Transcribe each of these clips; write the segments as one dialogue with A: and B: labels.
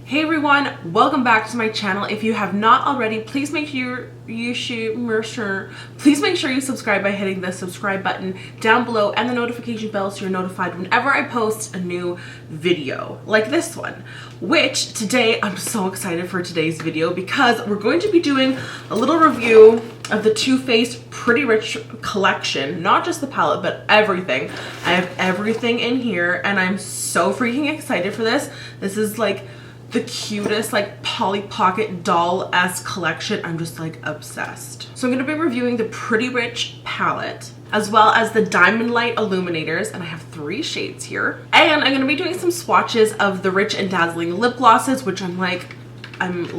A: Hey everyone, welcome back to my channel. If you have not already, please make sure you subscribe by hitting the subscribe button down below and the notification bell so you're notified whenever I post a new video like this one. Which today, I'm so excited for today's video because we're going to be doing a little review of the Too Faced Pretty Rich collection. Not just the palette, but everything. I have everything in here and I'm so freaking excited for this. This is like the cutest like Polly Pocket doll-esque collection. I'm just like obsessed. So I'm going to be reviewing the Pretty Rich palette as well as the Diamond Light illuminators, and I have 3 shades here. And I'm going to be doing some swatches of the Rich and Dazzling lip glosses, which I'm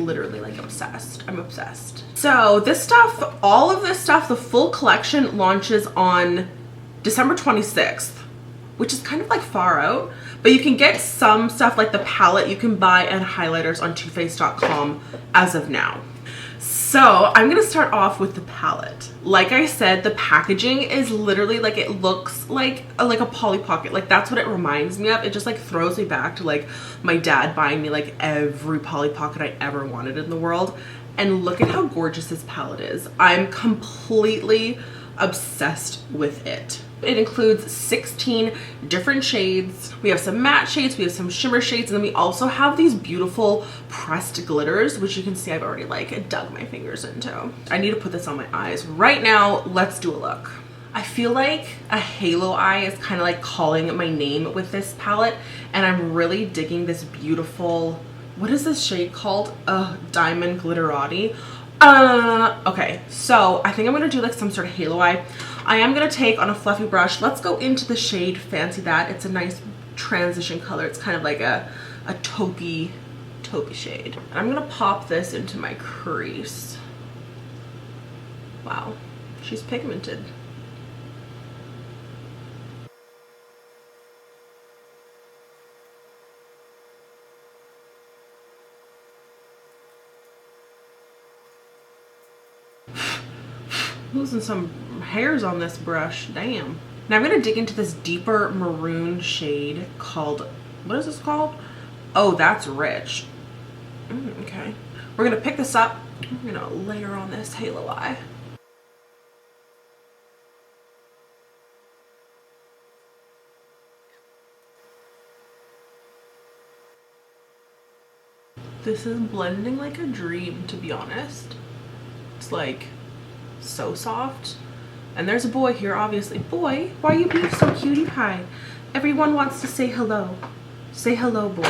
A: literally like obsessed. I'm obsessed. So this stuff, all of this stuff, the full collection launches on December 26th, which is kind of like far out, but you can get some stuff like the palette you can buy and highlighters on toofaced.com as of now. So I'm gonna start off with the palette. Like I said, the packaging is literally like, it looks like a Polly Pocket. Like that's what it reminds me of. It just like throws me back to like my dad buying me like every Polly Pocket I ever wanted in the world. And look at how gorgeous this palette is. I'm completely obsessed with it. It includes 16 different shades. We have some matte shades, we have some shimmer shades, and then we also have these beautiful pressed glitters, which you can see I've already like dug my fingers into. I need to put this on my eyes right now. Let's do a look. I feel like a halo eye is kind of like calling my name with this palette, and I'm really digging this beautiful, what is this shade called? Diamond Glitterati. Okay, so I think I'm gonna do like some sort of halo eye. I am gonna take on a fluffy brush. Let's go into the shade Fancy That. It's a nice transition color. It's kind of like a taupey shade. And I'm gonna pop this into my crease. Wow, she's pigmented. Losing some hairs on this brush, damn. Now I'm gonna dig into this deeper maroon shade called, what is this called? Oh, That's Rich. Okay, we're gonna pick this up. I'm gonna layer on this halo eye. This is blending like a dream, to be honest. It's like so soft. And there's a boy here, obviously. Boy, why are you being so cutie pie? Everyone wants to say hello. Say hello, boy.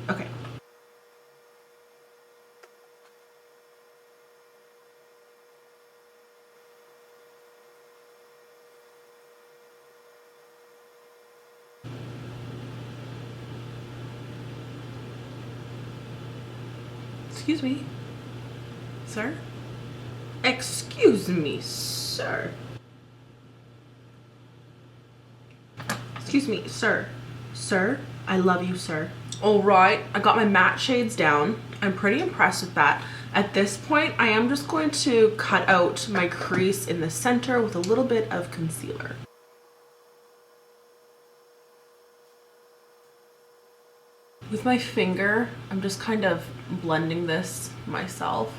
A: Okay. Excuse me, sir? Excuse me, sir. Excuse me, sir. Sir, I love you, sir. All right, I got my matte shades down. I'm pretty impressed with that. At this point, I am just going to cut out my crease in the center with a little bit of concealer. With my finger, I'm just kind of blending this myself.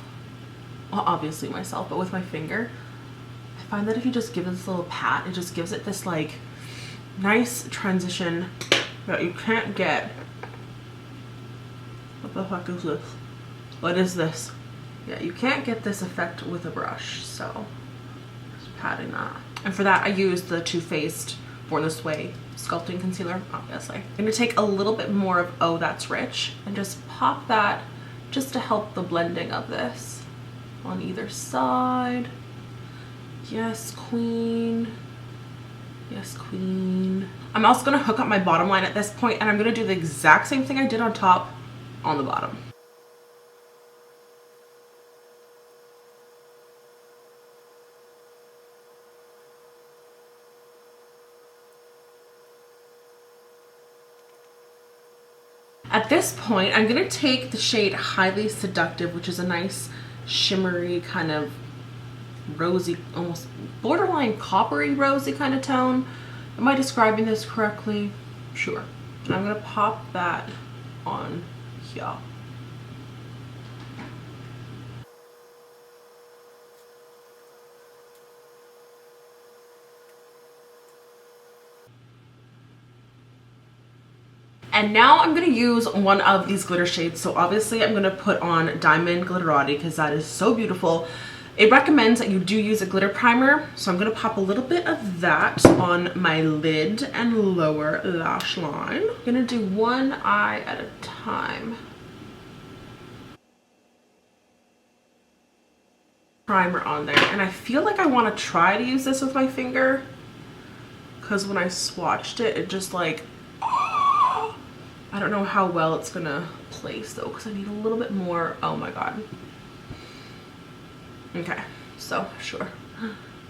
A: Well, obviously myself, but with my finger. I find that if you just give it this little pat, it just gives it this like nice transition that you can't get. What the fuck is this? What is this? Yeah, you can't get this effect with a brush, so just patting that. And for that, I used the Too Faced Born This Way sculpting concealer, obviously. I'm gonna take a little bit more of Oh That's Rich and just pop that just to help the blending of this on either side. Yes, queen. Yes, queen. I'm also gonna hook up my bottom line at this point, and I'm gonna do the exact same thing I did on top on the bottom. At this point, I'm gonna take the shade Highly Seductive, which is a nice shimmery kind of rosy, almost borderline coppery rosy kind of tone. Am I describing this correctly? Sure. And I'm gonna pop that on here. And now I'm gonna use one of these glitter shades. So obviously I'm gonna put on Diamond Glitterati because that is so beautiful. It recommends that you do use a glitter primer. So I'm gonna pop a little bit of that on my lid and lower lash line. I'm gonna do one eye at a time. Primer on there. And I feel like I wanna try to use this with my finger because when I swatched it, it just like, I don't know how well it's gonna place though because I need a little bit more. Oh my god. Okay, so sure.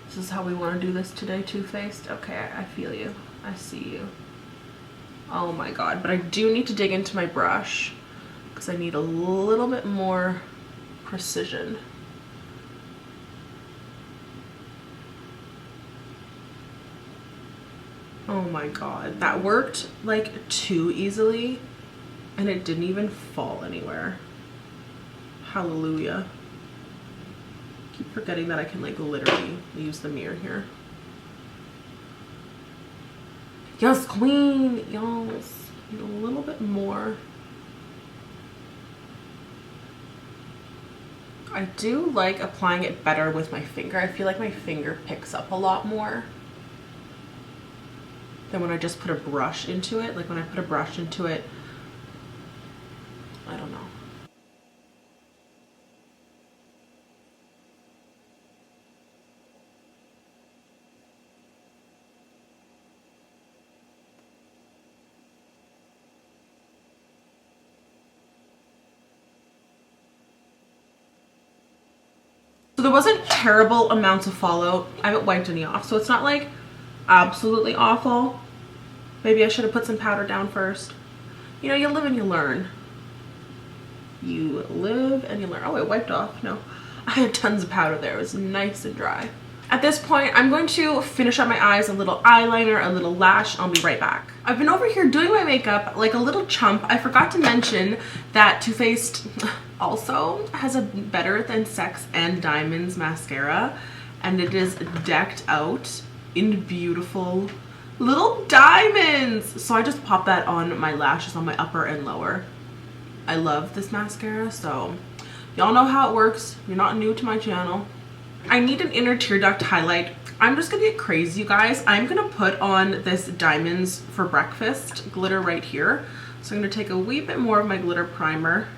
A: This is how we want to do this today, Too Faced. Okay, I feel you. I see you. Oh my god, but I do need to dig into my brush because I need a little bit more precision. Oh my god, that worked like too easily and it didn't even fall anywhere. Hallelujah. Keep forgetting that I can like literally use the mirror here. Yes, queen, yes. Need a little bit more. I do like applying it better with my finger. I feel like my finger picks up a lot more than when I just put a brush into it. Like when I put a brush into it, I don't know. So there wasn't terrible amounts of fallout. I haven't wiped any off, so it's not like absolutely awful. Maybe I should have put some powder down first. You know, you live and you learn. You live and you learn. Oh, it wiped off. No, I had tons of powder there. It was nice and dry. At this point, I'm going to finish up my eyes, a little eyeliner, a little lash. I'll be right back. I've been over here doing my makeup like a little chump. I forgot to mention that Too Faced also has a Better Than Sex and Diamonds mascara, and it is decked out in beautiful little diamonds. So I just pop that on my lashes on my upper and lower. I love this mascara, so y'all know how it works. You're not new to my channel. I need an inner tear duct highlight. I'm just gonna get crazy, you guys. I'm gonna put on this Diamonds for Breakfast glitter right here. So I'm gonna take a wee bit more of my glitter primer.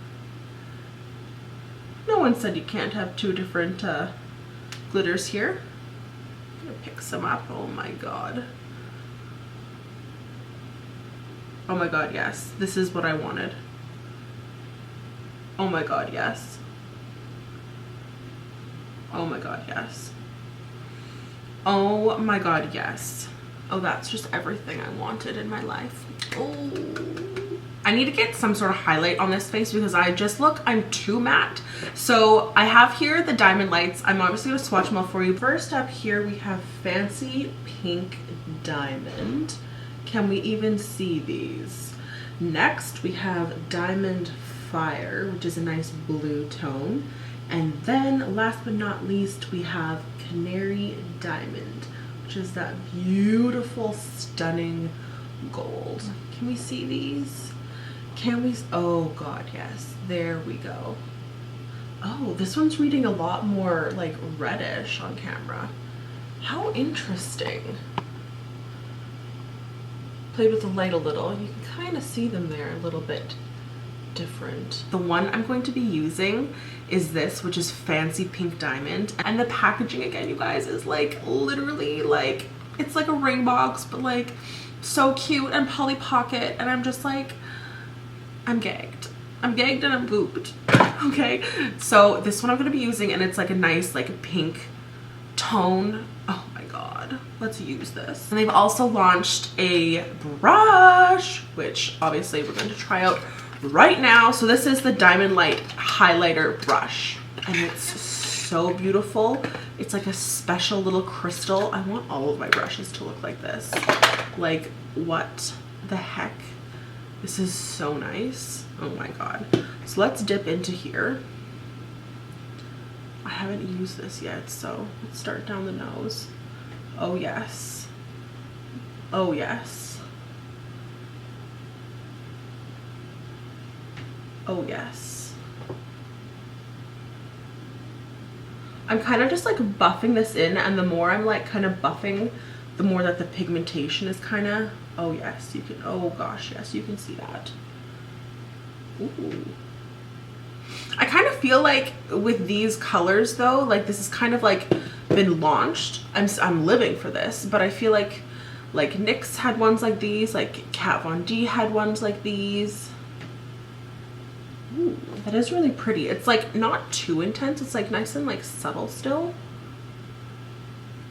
A: No one said you can't have two different glitters here. I'm gonna pick some up. Oh my god. Oh my god, yes. This is what I wanted. Oh my god, yes. Oh my god, yes. Oh my god, yes. Oh, that's just everything I wanted in my life. Oh. I need to get some sort of highlight on this face because I'm too matte. So I have here the Diamond Lights. I'm obviously going to swatch them all for you. First up here we have Fancy Pink Diamond. Can we even see these? Next we have Diamond Fire, which is a nice blue tone. And then last but not least, we have Canary Diamond, which is that beautiful, stunning gold. Can we see these? Can we? Oh god, yes. There we go. Oh, this one's reading a lot more like reddish on camera. How interesting. Played with the light a little. You can kind of see them there a little bit different. The one I'm going to be using is this, which is Fancy Pink Diamond, and the packaging again, you guys, is like literally like it's like a ring box, but like so cute and Polly Pocket, and I'm just like, I'm gagged and I'm pooped. Okay, so this one I'm going to be using, and it's like a nice like pink tone. Oh my god, let's use this. And they've also launched a brush, which obviously we're going to try out right now. So this is the Diamond Light highlighter brush, and it's so beautiful. It's like a special little crystal. I want all of my brushes to look like this. Like, what the heck? This is so nice. Oh my god. So let's dip into here. I haven't used this yet, so let's start down the nose. Oh yes. Oh yes. Oh yes. I'm kind of just like buffing this in, and the more I'm like kind of buffing, the more that the pigmentation is kind of, oh yes, you can, oh gosh, yes, you can see that. Ooh. I kind of feel like with these colors though, like this is kind of like been launched. I'm living for this, but I feel like NYX had ones like these, like Kat Von D had ones like these. Ooh, that is really pretty. It's like not too intense. It's like nice and like subtle still.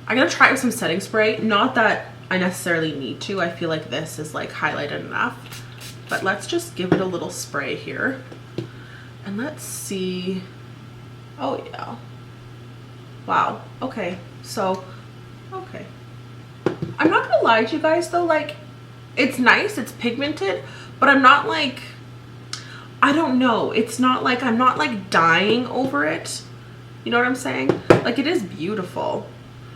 A: I'm gonna try it with some setting spray. Not that I necessarily need to. I feel like this is like highlighted enough. But let's just give it a little spray here. And let's see. Oh yeah. Wow. Okay. So, okay. I'm not gonna lie to you guys though. Like, it's nice. It's pigmented. But I'm not like, I don't know. It's not like, I'm not like dying over it. You know what I'm saying? Like, it is beautiful.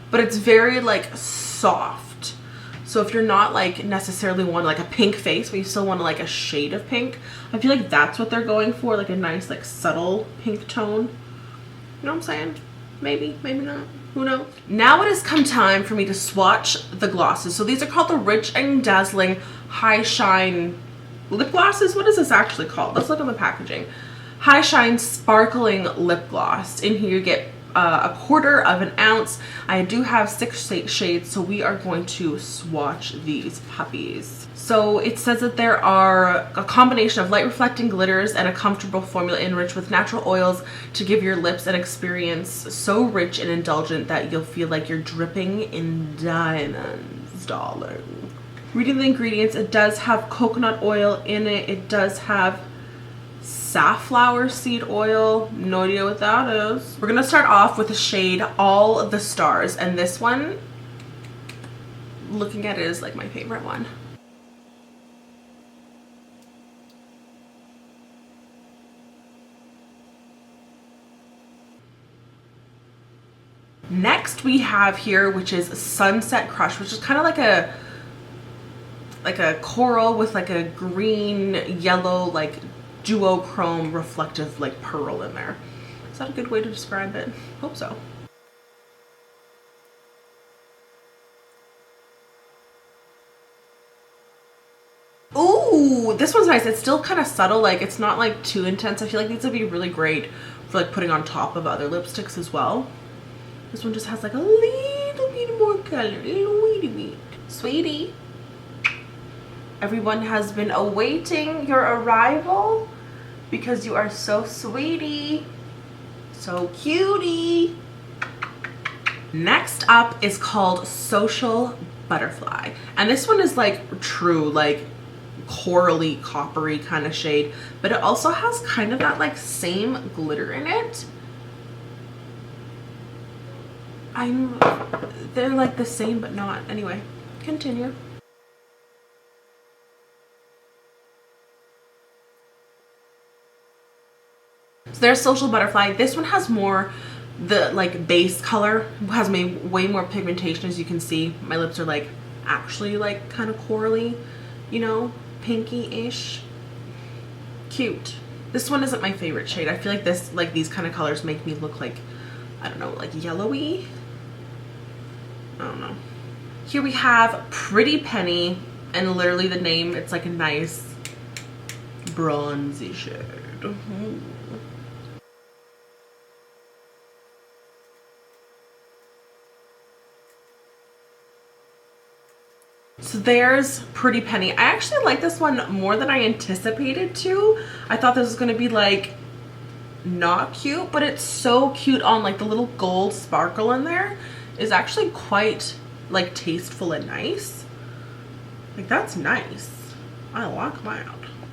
A: But it's very like soft. So if you're not like necessarily want like a pink face, but you still want like a shade of pink, I feel like that's what they're going for, like a nice like subtle pink tone. You know what I'm saying? Maybe, maybe not. Who knows? Now it has come time for me to swatch the glosses. So these are called the Rich and Dazzling High Shine lip glosses. What is this actually called? Let's look at the packaging. High Shine Sparkling Lip Gloss. In here you get a 1/4 of an ounce. I do have 6 shades, so we are going to swatch these puppies. So it says that there are a combination of light reflecting glitters and a comfortable formula enriched with natural oils to give your lips an experience so rich and indulgent that you'll feel like you're dripping in diamonds, darling. Reading the ingredients, it does have coconut oil in it. It does have safflower seed oil. No idea what that is. We're gonna start off with the shade All the Stars, and this one, looking at it, is like my favorite one. Next we have here, which is Sunset Crush, which is kind of like a coral with like a green yellow like duochrome reflective like pearl in there. Is that a good way to describe it? Hope so. Ooh, this one's nice. It's still kind of subtle, like it's not like too intense. I feel like these would be really great for like putting on top of other lipsticks as well. This one just has like a little bit more color, a little wee bit. Sweetie, everyone has been awaiting your arrival because you are so sweetie, so cutie. Next up is called Social Butterfly, and this one is like true like corally coppery kind of shade, but it also has kind of that like same glitter in it. They're like the same but not. Anyway, continue. So there's Social Butterfly. This one has more the like base color, has way more pigmentation. As you can see, my lips are like actually like kind of corally, you know, pinky-ish. Cute. This one isn't my favorite shade. I feel like this, like these kind of colors make me look like, I don't know, like yellowy. I don't know. Here we have Pretty Penny, and literally the name, it's like a nice bronzy shade. So there's Pretty Penny. I actually like this one more than I anticipated to. I thought this was going to be like not cute, but it's so cute on like the little gold sparkle in there is actually quite like tasteful and nice. Like that's nice. I like that.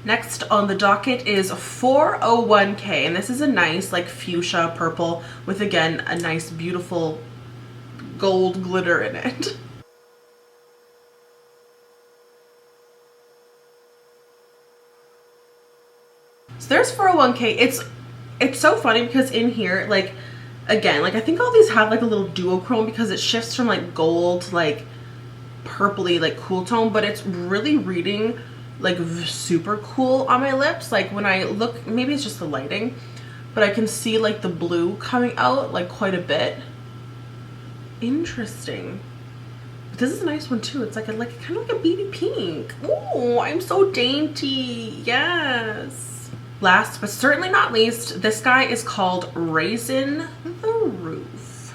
A: Next on the docket is 401k, and this is a nice like fuchsia purple with again a nice beautiful gold glitter in it. So there's 401k. It's so funny because in here, like, again, like I think all these have like a little duochrome because it shifts from like gold to like purpley, like cool tone, but it's really reading like super cool on my lips. Like when I look, maybe it's just the lighting, but I can see like the blue coming out like quite a bit. Interesting. But this is a nice one too. It's like kind of like a baby pink. Oh, I'm so dainty. Yes. Last but certainly not least, this guy is called Raisin the Roof.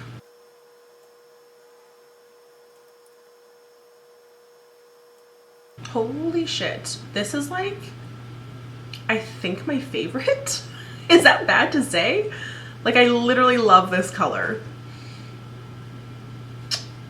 A: Holy shit. This is like, I think my favorite. Is that bad to say? Like I literally love this color.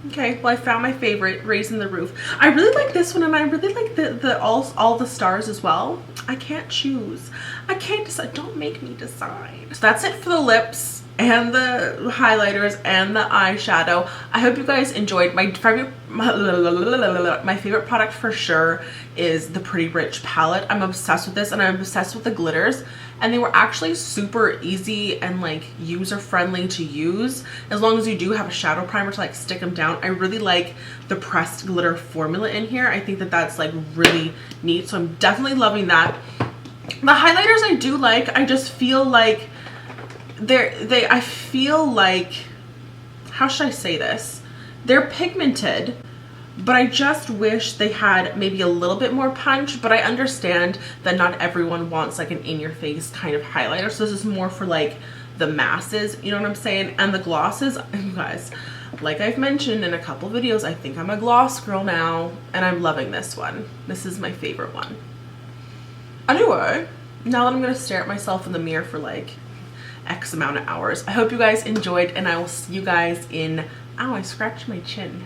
A: Okay, well I found my favorite, Raisin the Roof. I really like this one, and I really like the all the stars as well. I can't choose. I can't decide. Don't make me decide. So that's it for the lips and the highlighters and the eyeshadow. I hope you guys enjoyed. My favorite product for sure is the Pretty Rich palette. I'm obsessed with this, and I'm obsessed with the glitters, and they were actually super easy and like user friendly to use as long as you do have a shadow primer to like stick them down. I really like the pressed glitter formula in here. I think that that's like really neat, so I'm definitely loving that. The highlighters I do like. I just feel like I feel like, how should I say this? They're pigmented, but I just wish they had maybe a little bit more punch. But I understand that not everyone wants like an in-your-face kind of highlighter, so this is more for like the masses, you know what I'm saying? And the glosses, you guys, like I've mentioned in a couple videos, I think I'm a gloss girl now, and I'm loving this one. This is my favorite one. Anyway, now that I'm gonna stare at myself in the mirror for like X amount of hours, I hope you guys enjoyed, and I will see you guys in, ow, I scratched my chin,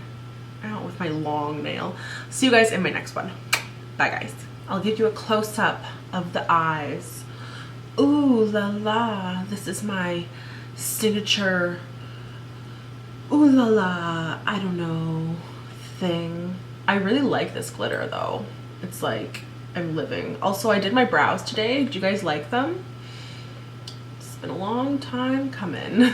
A: ow, with my long nail. See you guys in my next one. Bye guys. I'll give you a close-up of the eyes. Ooh la la, this is my signature, ooh la la, I don't know, thing. I really like this glitter though. It's like, I'm living. Also, I did my brows today. Did you guys like them? It's been a long time coming.